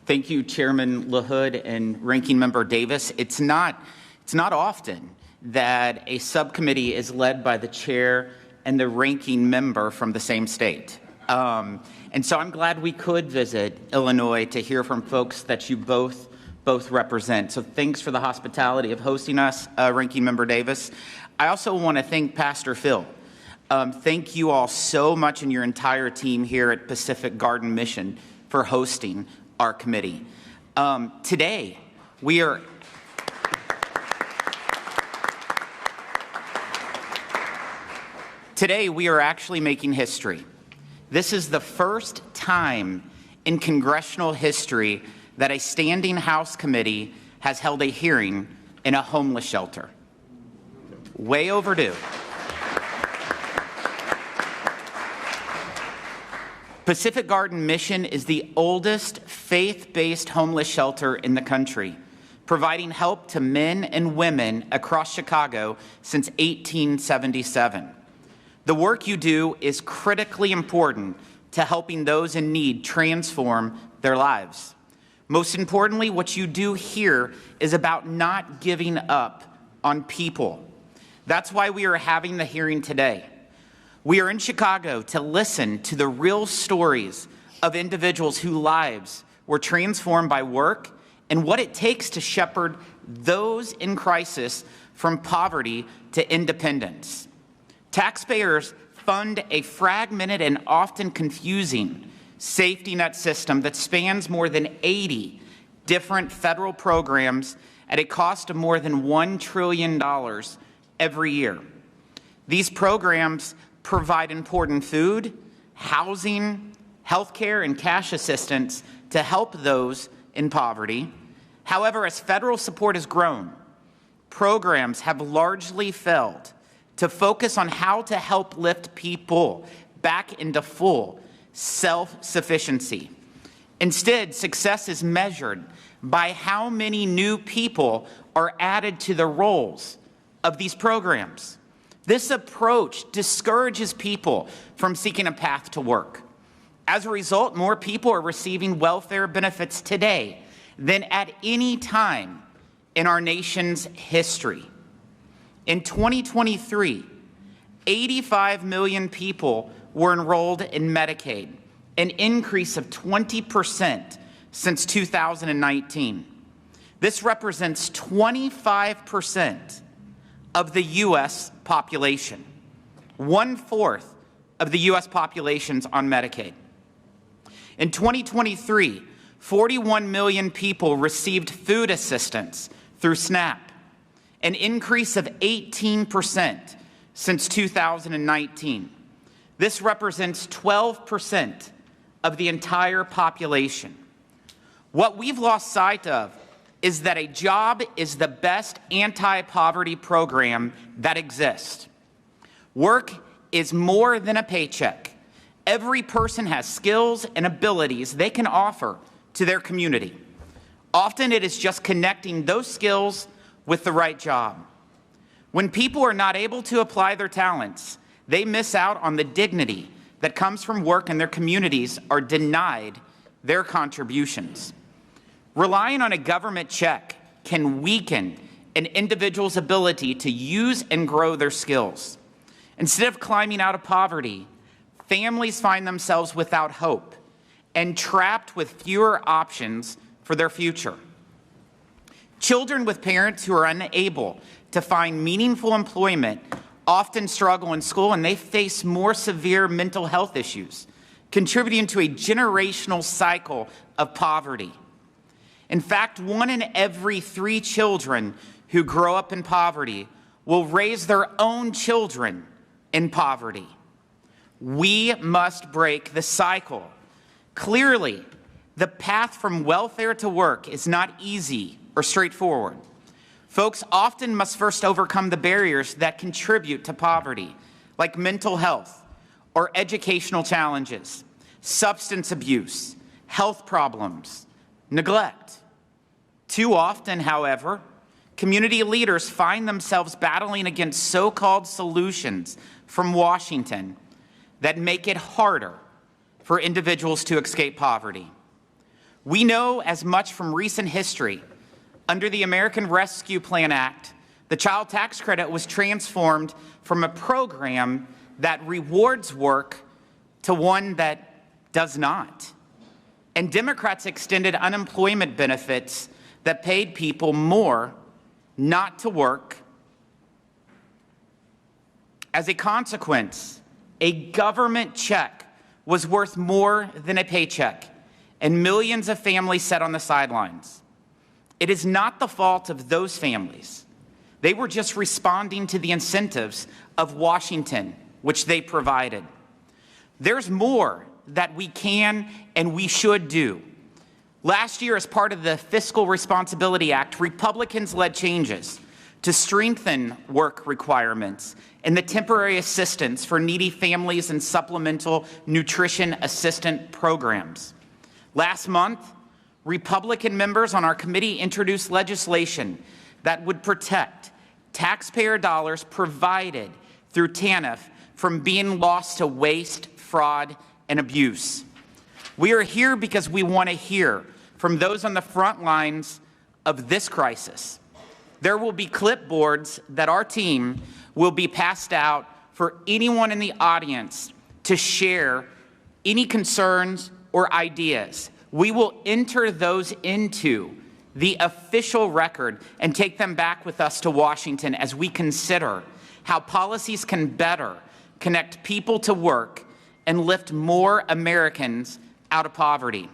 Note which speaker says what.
Speaker 1: Thank you, Chairman LaHood and Ranking Member Davis. It's not often that a subcommittee is led by the chair and the ranking member from the same state. And so I'm glad we could visit Illinois to hear from folks that you both represent. So thanks for the hospitality of hosting us, Ranking Member Davis. I also want to thank Pastor Phil. Thank you all so much and your entire team here at Pacific Garden Mission for hosting our committee. Today, we are actually making history. This is the first time in congressional history that a standing House committee has held a hearing in a homeless shelter. Way overdue. Pacific Garden Mission is the oldest faith-based homeless shelter in the country, providing help to men and women across Chicago since 1877. The work you do is critically important to helping those in need transform their lives. Most importantly, what you do here is about not giving up on people. That's why we are having the hearing today. We are in Chicago to listen to the real stories of individuals whose lives were transformed by work and what it takes to shepherd those in crisis from poverty to independence. Taxpayers fund a fragmented and often confusing safety net system that spans more than 80 different federal programs at a cost of more than $1 trillion every year. These programs provide important food, housing, healthcare, and cash assistance to help those in poverty. However, as federal support has grown, programs have largely failed to focus on how to help lift people back into full self-sufficiency. Instead, success is measured by how many new people are added to the roles of these programs. This approach discourages people from seeking a path to work. As a result, more people are receiving welfare benefits today than at any time in our nation's history. In 2023, 85 million people were enrolled in Medicaid, an increase of 20% since 2019. This represents 25% of the U.S. population. 1/4 of the U.S. population's on Medicaid. In 2023, 41 million people received food assistance through SNAP, an increase of 18% since 2019. This represents 12% of the entire population. What we've lost sight of is that a job is the best anti-poverty program that exists. Work is more than a paycheck. Every person has skills and abilities they can offer to their community. Often it is just connecting those skills with the right job. When people are not able to apply their talents, they miss out on the dignity that comes from work, and their communities are denied their contributions. Relying on a government check can weaken an individual's ability to use and grow their skills. Instead of climbing out of poverty, families find themselves without hope and trapped with fewer options for their future. Children with parents who are unable to find meaningful employment often struggle in school, and they face more severe mental health issues, contributing to a generational cycle of poverty. In fact, 1 in every 3 children who grow up in poverty will raise their own children in poverty. We must break the cycle. Clearly, the path from welfare to work is not easy or straightforward. Folks often must first overcome the barriers that contribute to poverty, like mental health or educational challenges, substance abuse, health problems, neglect. Too often, however, community leaders find themselves battling against so-called solutions from Washington that make it harder for individuals to escape poverty. We know as much from recent history. Under the American Rescue Plan Act, the child tax credit was transformed from a program that rewards work to one that does not. And Democrats extended unemployment benefits that paid people more not to work. As a consequence, a government check was worth more than a paycheck, and millions of families sat on the sidelines. It is not the fault of those families. They were just responding to the incentives of Washington, which they provided. There's more that we can and we should do. Last year, as part of the Fiscal Responsibility Act, Republicans led changes to strengthen work requirements and the temporary assistance for needy families and supplemental nutrition assistant programs. Last month, Republican members on our committee introduced legislation that would protect taxpayer dollars provided through TANF from being lost to waste, fraud, and abuse. We are here because we want to hear from those on the front lines of this crisis. There will be clipboards that our team will be passed out for anyone in the audience to share any concerns or ideas. We will enter those into the official record and take them back with us to Washington as we consider how policies can better connect people to work and lift more Americans out of poverty.